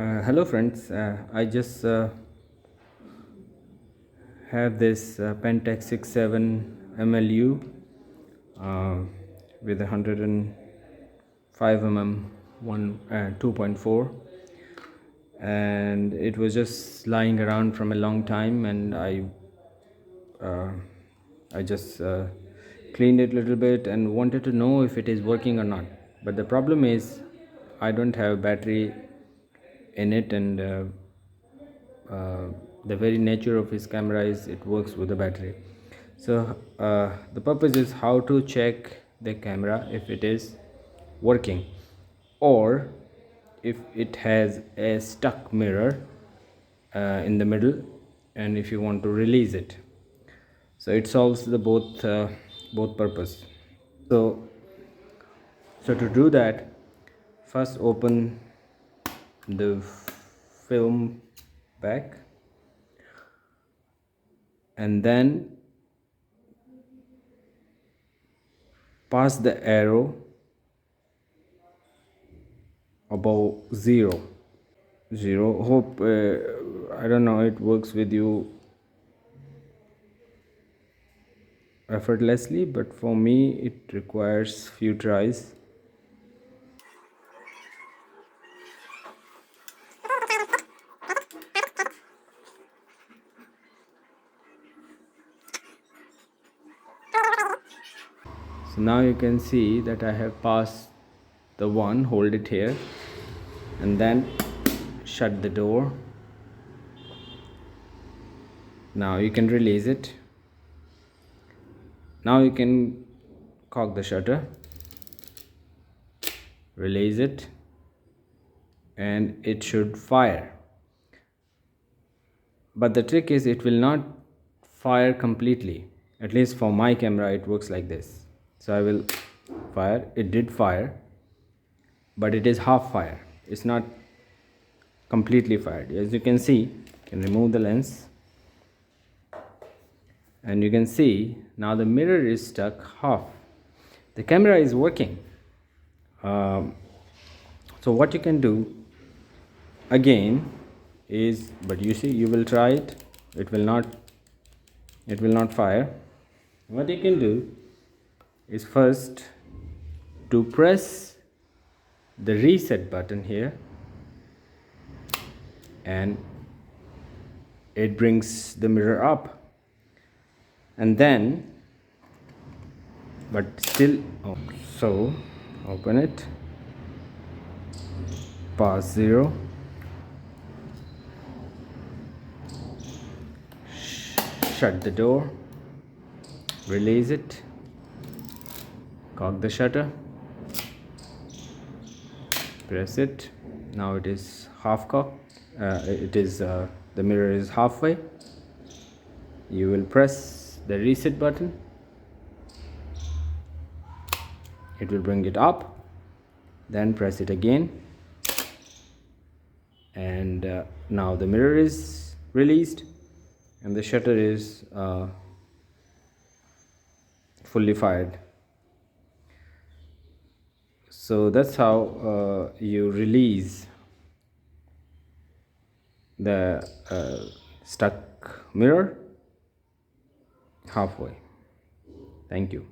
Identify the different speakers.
Speaker 1: Hello friends, I just have this pentax67 MLU with 105 mm 2.4, and it was just lying around from a long time, and uh, I just cleaned it a little bit and wanted to know if it is working or not. But the problem is I don't have battery in it, and uh, the very nature of his camera is it works with the battery. So the purpose is how to check the camera if it is working, or if it has a stuck mirror in the middle, and if you want to release it. So it solves the both purpose. So so to do that, first open the film back, and then pass the arrow above 0. Hope I don't know it works with you effortlessly, but for me it requires few tries. So now you can see that I have passed the one. Hold it here and then shut the door. Now you can release it. Now you can cock the shutter, release it, and it should fire. But the trick is it will not fire completely. At least for my camera it works like this. So I will fire. It did fire, but it is half fire. It's not completely fired. As you can see, you can remove the lens, and you can see now the mirror is stuck half. The camera is working. So what you can do again is, but you see, you will try it, it will not fire. What you can do is first to press the reset button here, and it brings the mirror up, and then but still so open it, pass 0, shut the door, release it, cock the shutter, press it. Now it is half cocked. The mirror is halfway. You will press the reset button, it will bring it up, then press it again, and now the mirror is released and the shutter is fully fired. So that's how you release the stuck mirror halfway. Thank you.